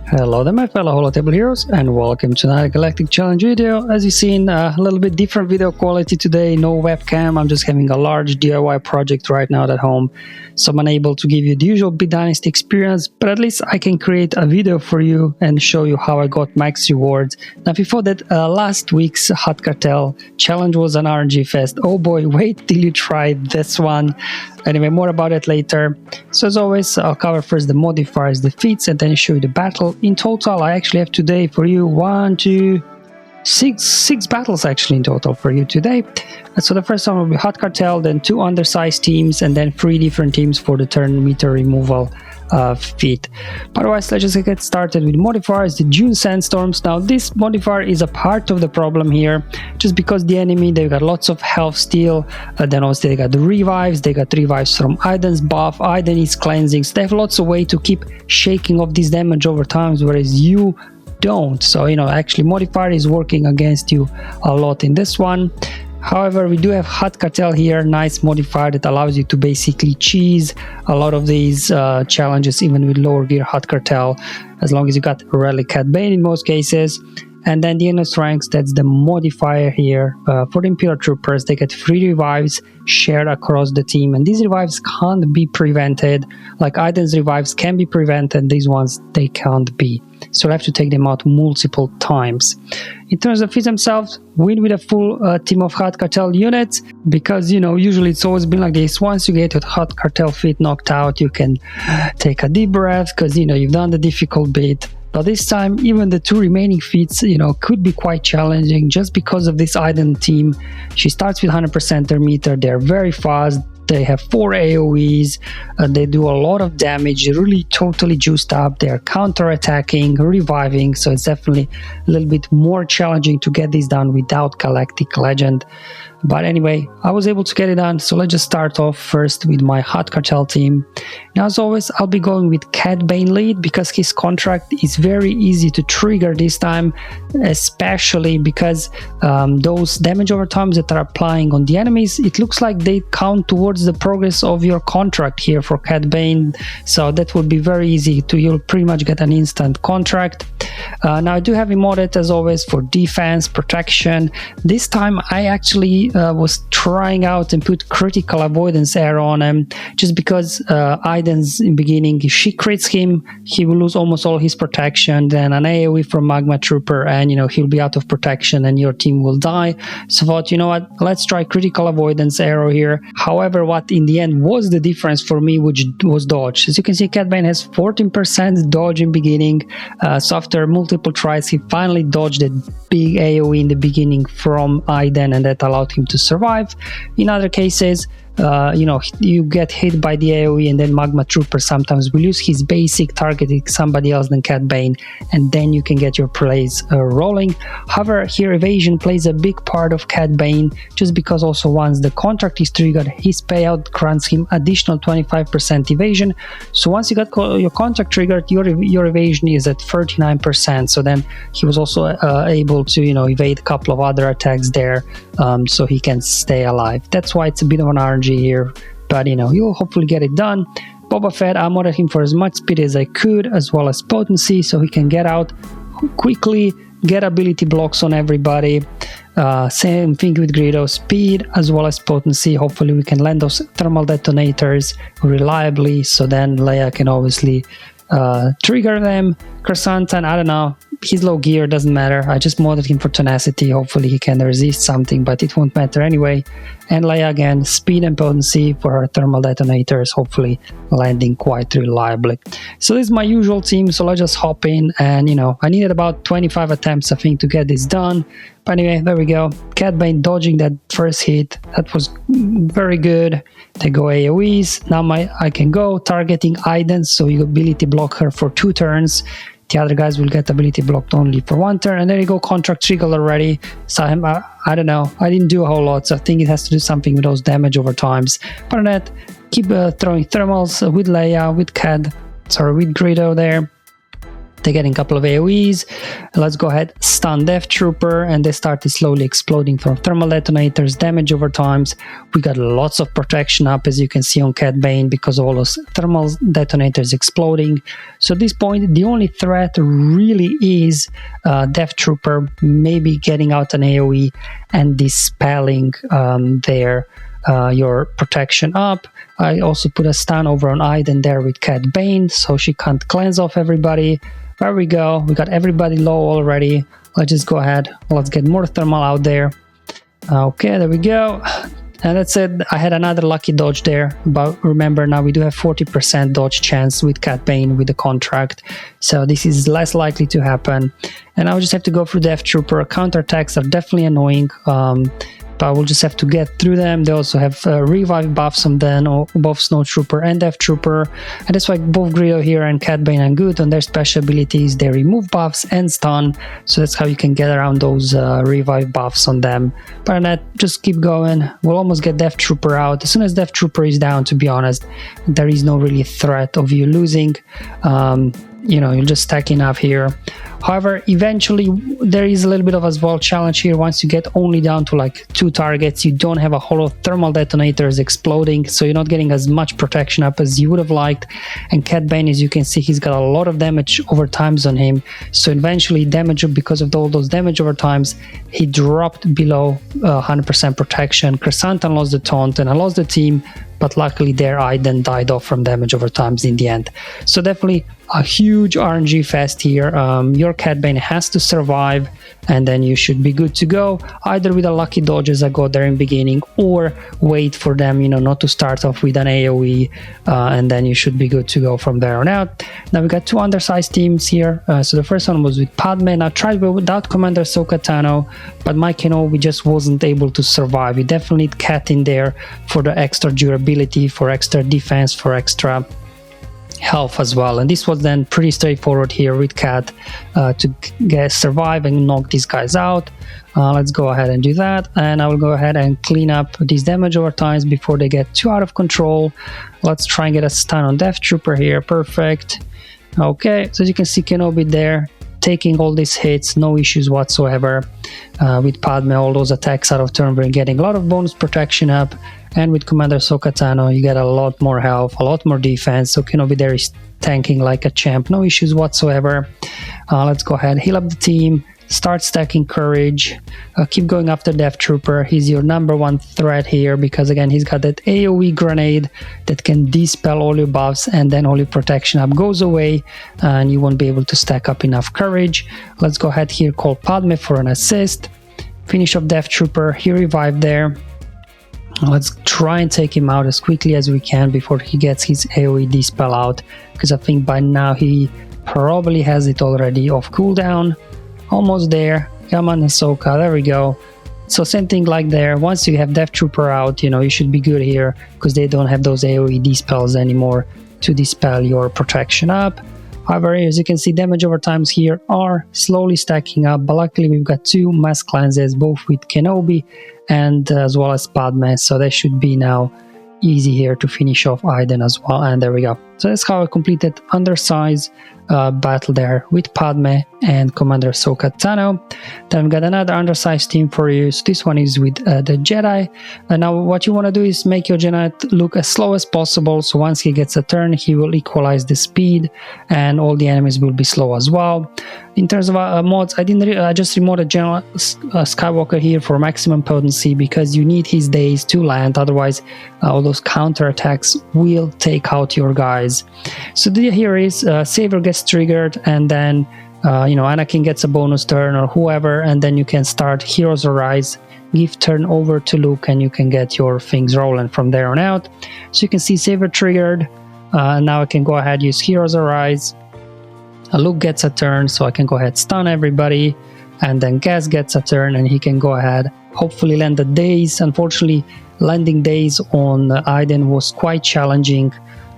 Hello there my fellow holotable heroes and welcome to another Galactic challenge video. As you've seen, a little bit different video quality today, no webcam. I'm just having a large DIY project right now at home, so I'm unable to give you the usual Bit Dynasty experience, but at least I can create a video for you and show you how I got max rewards. Now before that, last week's Hutt Cartel challenge was an RNG fest. Oh boy, wait till you try this one. Anyway, more about it later. So as always, I'll cover first the modifiers, the feats, and then show you the battle. In total, I actually have today for you six battles actually in total for you today. So the first one will be Hutt Cartel, then 2 Undersize teams, and then 3 different teams for the turn meter removal feat. But otherwise, let's just get started with modifiers. The Dune Sandstorms. Now this modifier is a part of the problem here, just because the enemy, they got lots of health steal, then also they got the revives, they got revives from Aiden's buff, Aiden is cleansing, so they have lots of way to keep shaking off this damage over time, whereas you don't. So actually modifier is working against you a lot in this one. However, we do have Hutt Cartel here, nice modifier that allows you to basically cheese a lot of these challenges, even with lower gear Hutt Cartel, as long as you got Relic Cad Bane in most cases. And then the Endless Ranks, that's the modifier here. For the Imperial Troopers, they get 3 revives shared across the team, and these revives can't be prevented. Like Aiden's revives can be prevented, these ones they can't be. So I have to take them out multiple times. In terms of feats themselves, win with a full team of Hutt Cartel units, because usually it's always been like this. Once you get your Hutt Cartel feat knocked out, you can take a deep breath, because you've done the difficult bit. But this time, even the 2 remaining feats, could be quite challenging just because of this Aiden team. She starts with 100% their meter, they're very fast, they have 4 AoEs, they do a lot of damage, they're really totally juiced up, they're counter-attacking, reviving, so it's definitely a little bit more challenging to get this done without Galactic Legend. But anyway, I was able to get it done, so let's just start off first with my Hutt Cartel team. Now as always, I'll be going with Cad Bane lead, because his contract is very easy to trigger this time, especially because those damage over times that are applying on the enemies, it looks like they count towards the progress of your contract here for Cad Bane, so that would be very easy you'll pretty much get an instant contract. Now I do have him modded as always for defense, protection. This time I actually was trying out and put critical avoidance arrow on him, just because Aiden's in beginning, if she crits him, he will lose almost all his protection, then an AoE from Magma Trooper, and he'll be out of protection and your team will die. So I thought, what, let's try critical avoidance arrow here. However, what in the end was the difference for me, which was dodge. As you can see, Cad Bane has 14% dodge in beginning, so after multiple tries he finally dodged that big AoE in the beginning from Aiden, and that allowed him to survive. In other cases, you get hit by the AoE, and then Magma Trooper sometimes will use his basic targeting somebody else than Cad Bane, and then you can get your plays rolling. However, here evasion plays a big part of Cad Bane, just because also once the contract is triggered, his payout grants him additional 25% evasion. So once you got your contract triggered, your evasion is at 39%. So then he was also able to evade a couple of other attacks there, so he can stay alive. That's why it's a bit of an RNG here, but you'll hopefully get it done. Boba Fett, I modded him for as much speed as I could, as well as potency, so he can get out quickly, get ability blocks on everybody. Same thing with Greedo, speed as well as potency. Hopefully we can land those thermal detonators reliably, so then Leia can obviously trigger them. Chrysanthemum, I don't know, he's low gear, doesn't matter. I just modded him for tenacity. Hopefully he can resist something, but it won't matter anyway. And Leia again, speed and potency for her thermal detonators, hopefully landing quite reliably. So this is my usual team, so let's just hop in, and I needed about 25 attempts I think to get this done. But anyway, there we go. Cad Bane dodging that first hit, that was very good. They go AoEs. Now I can go targeting Aiden, so you ability block her for 2 turns. The other guys will get ability blocked only for 1 turn, and there you go, contract triggered already. So I don't know, I didn't do a whole lot, so I think it has to do something with those damage over times. But on that, keep throwing thermals with Leia, with Greedo there. They're getting a couple of AoEs. Let's go ahead, stun Death Trooper, and they started slowly exploding from thermal detonators, damage over times. We got lots of protection up, as you can see on Cad Bane, because of all those thermal detonators exploding. So at this point, the only threat really is Death Trooper, maybe getting out an AoE and dispelling your protection up. I also put a stun over on Iden there with Cad Bane, so she can't cleanse off everybody. There we go. We got everybody low already. Let's just go ahead. Let's get more thermal out there. Okay, there we go. And that's it. I had another lucky dodge there. But remember, now we do have 40% dodge chance with Cad Bane with the contract. So this is less likely to happen. And I'll just have to go through Death Trooper. Counterattacks are definitely annoying. But we'll just have to get through them. They also have revive buffs on them, both Snow Trooper and Death Trooper, and that's why both Greedo here and Cad Bane are good on their special abilities. They remove buffs and stun, so that's how you can get around those revive buffs on them. But on that, just keep going. We'll almost get Death Trooper out. As soon as Death Trooper is down, to be honest, there is no really threat of you losing. You're just stacking up here. However, eventually there is a little bit of as well challenge here. Once you get only down to like 2 targets, you don't have a whole lot of thermal detonators exploding, so you're not getting as much protection up as you would have liked. And Cad Bane, as you can see, he's got a lot of damage over times on him, so eventually damage, because of all those damage over times, he dropped below 100% protection. Chrysanthemum lost the taunt and I lost the team, but luckily there I then died off from damage over times in the end. So definitely a huge RNG fest here. Your Cad Bane has to survive, and then you should be good to go, either with a lucky dodge as I got there in the beginning, or wait for them, not to start off with an AoE, and then you should be good to go from there on out. Now we got 2 undersized teams here. So the first one was with Padme, and I tried without Commander Ahsoka Tano, but my Kenobi just wasn't able to survive. You definitely need Cat in there for the extra durability, for extra defense, for extra health as well. And this was then pretty straightforward here with Cat to survive and knock these guys out. Let's go ahead and do that, and I will go ahead and clean up these damage over times before they get too out of control. Let's try and get a stun on Death Trooper here. Perfect. Okay, so as you can see, Kenobi there taking all these hits, no issues whatsoever. With Padme, all those attacks out of turn, we're getting a lot of bonus protection up, and with Commander Ahsoka Tano, you get a lot more health, a lot more defense, so Kenobi there is tanking like a champ, no issues whatsoever. Let's go ahead, heal up the team, start stacking courage, keep going after Death Trooper. He's your number 1 threat here, because again, he's got that AoE grenade that can dispel all your buffs, and then all your protection up goes away and you won't be able to stack up enough courage. Let's go ahead here, call Padme for an assist, finish off Death Trooper. He revived there. Let's try and take him out as quickly as we can before he gets his AoE dispel out, because I think by now he probably has it already off cooldown. Almost there. Come on, Ahsoka. There we go. So same thing like there. Once you have Death Trooper out, you should be good here, because they don't have those AoE dispels anymore to dispel your protection up. However, as you can see, damage over times here are slowly stacking up, but luckily we've got 2 mass cleanses, both with Kenobi and as well as Padme, so they should be now easy here to finish off Iden as well. And there we go. So that's how I completed Undersize battle there with Padme and Commander Ahsoka Tano. Then we got another Undersize team for you. So this one is with the Jedi. And now what you want to do is make your Jedi look as slow as possible, so once he gets a turn, he will equalize the speed and all the enemies will be slow as well. In terms of mods, I just remoted General Skywalker here for maximum potency, because you need his days to land, otherwise all those counter attacks will take out your guys. So the idea here is Savior gets triggered, and then Anakin gets a bonus turn or whoever, and then you can start Heroes Arise, give turn over to Luke, and you can get your things rolling from there on out. So you can see Savior triggered, now I can go ahead use Heroes Arise. Luke gets a turn, so I can go ahead stun everybody, and then Gas gets a turn and he can go ahead hopefully land the days. Unfortunately, landing days on Iden was quite challenging,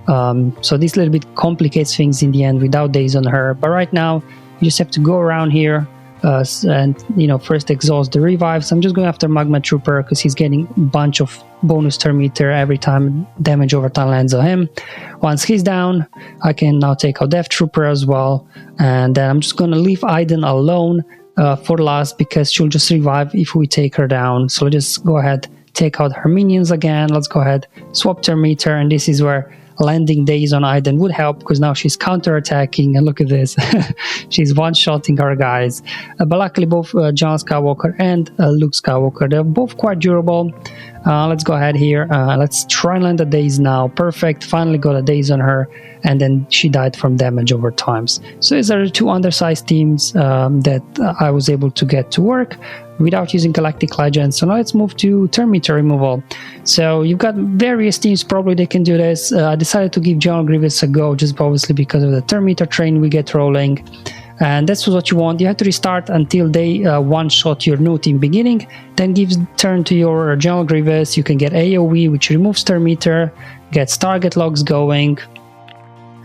so this little bit complicates things in the end without days on her. But right now you just have to go around here, and first exhaust the revives. I'm just going after Magma Trooper because he's getting a bunch of bonus turn meter every time damage over time lands on him. Once he's down, I can now take out Death Trooper as well, and then I'm just going to leave Iden alone for last because she'll just revive if we take her down. So let's just go ahead, take out her minions again. Let's go ahead, swap turn meter, and this is where landing days on Iden would help because now she's counter-attacking, and look at this. She's one-shotting our guys. But luckily both Jon Skywalker and Luke Skywalker, they're both quite durable. Let's go ahead here. Let's try and land the days now. Perfect. Finally got a days on her, and then she died from damage over times. So these are the two undersized teams that I was able to get to work without using Galactic Legends. So now let's move to turn meter removal. So you've got various teams, probably they can do this. I decided to give General Grievous a go, just obviously because of the turn meter train we get rolling. And that's what you want. You have to restart until they one-shot your new team beginning. Then give turn to your General Grievous. You can get AoE, which removes turn meter, gets target locks going,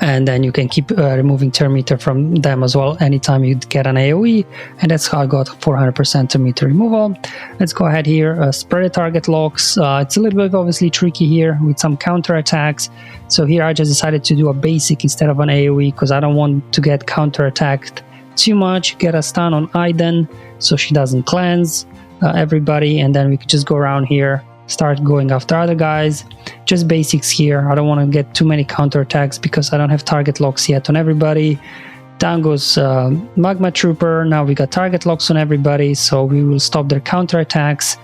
and then you can keep removing turn meter from them as well anytime you get an AoE, and that's how I got 400% turn meter removal. Let's go ahead here, spread the target locks. It's a little bit obviously tricky here with some counter attacks, so here I just decided to do a basic instead of an AoE because I don't want to get counter attacked too much. Get a stun on Iden so she doesn't cleanse everybody, and then we could just go around here, start going after other guys. Just basics here. I don't want to get too many counter attacks because I don't have target locks yet on everybody. Down goes Magma Trooper. Now we got target locks on everybody, so we will stop their counter attacks.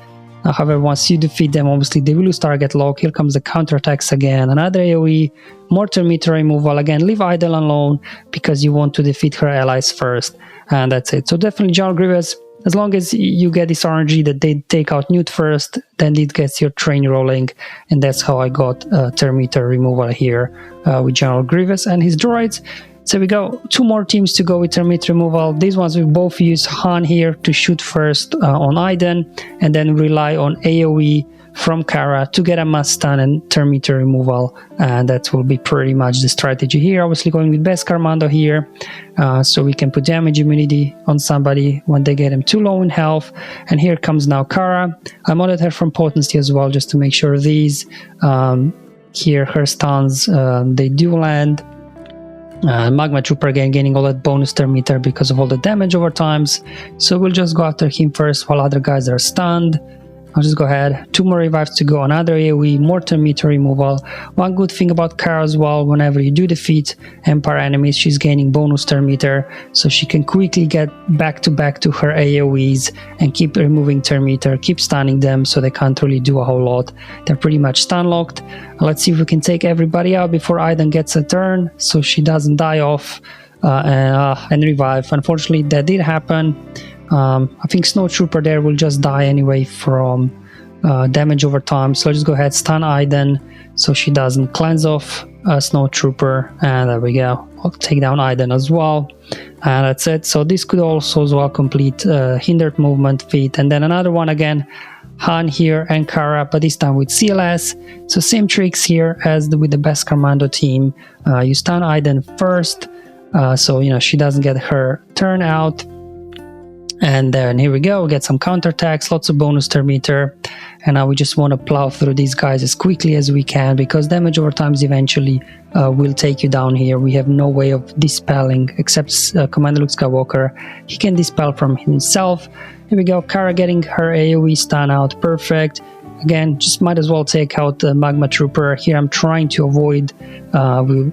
However, once you defeat them, obviously they will lose target lock. Here comes the counter attacks again. Another AoE, more turn meter removal. Again, leave Idle alone because you want to defeat her allies first, and that's it. So definitely General Grievous, as long as you get this RNG that they take out Newt first, then it gets your train rolling, and that's how I got turn meter removal here with General Grievous and his droids. So we go, two more teams to go with turn meter removal. These ones we both use Han here to shoot first on Iden, and then rely on AoE from Kara to get a mass stun and turn meter removal, and that will be pretty much the strategy here. Obviously going with Beskar Mando here, so we can put damage immunity on somebody when they get him too low in health. And here comes now Kara. I modded her from potency as well just to make sure these here, her stuns, they do land. Magma Trooper again gaining all that bonus turn meter because of all the damage over times, so we'll just go after him first while other guys are stunned. I'll just go ahead, two more revives to go, another AoE, more turn meter removal. One good thing about Kara as well, whenever you do defeat Empire enemies, she's gaining bonus turn meter, so she can quickly get back to her AoEs and keep removing turn meter, keep stunning them so they can't really do a whole lot. They're pretty much stun locked. Let's see if we can take everybody out before Iden gets a turn so she doesn't die off and revive. Unfortunately, that did happen. I think Snow Trooper there will just die anyway from damage over time, so I'll just go ahead, stun Iden so she doesn't cleanse off Snow Trooper, and there we go. I'll take down Iden as well, and that's it. So this could also as well complete hindered movement feat, and then another one again, Han here and Kara, but this time with CLS. So same tricks here as with the Beskar Mando team. You stun Iden first, so she doesn't get her turn out. And then here we go, we get some counterattacks, lots of bonus turn meter, and now we just want to plow through these guys as quickly as we can because damage over times eventually will take you down here. We have no way of dispelling except Commander Luke Skywalker. He can dispel from himself. Here we go, Kara getting her AoE stun out, perfect. Again, just might as well take out the Magma Trooper. Here I'm trying to avoid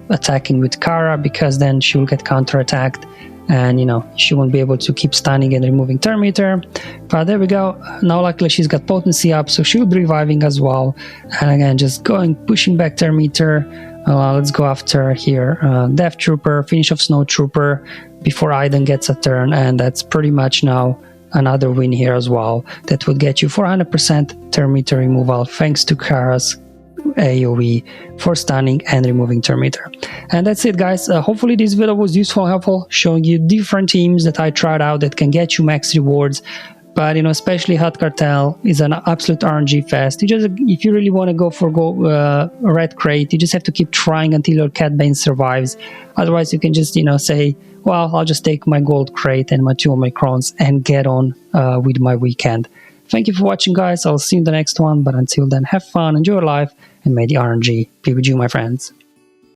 attacking with Kara because then she will get counterattacked. And she won't be able to keep stunning and removing turn meter. But there we go. Now luckily she's got potency up, so she'll be reviving as well. And again, just pushing back turn meter. Let's go after here Death Trooper, finish off Snow Trooper before Iden gets a turn, and that's pretty much now another win here as well. That would get you 400% turn meter removal thanks to Kara's AoE for stunning and removing turn meter. And that's it, guys. Hopefully this video was useful and helpful, showing you different teams that I tried out that can get you max rewards. But especially Hutt Cartel is an absolute RNG fest. If you really want to go for a red crate, you just have to keep trying until your Cat Bane survives. Otherwise, you can just say, well, I'll just take my gold crate and my 2 Omicrons and get on with my weekend. Thank you for watching, guys. I'll see you in the next one. But until then, have fun, enjoy your life, and may the RNG be with you, my friends.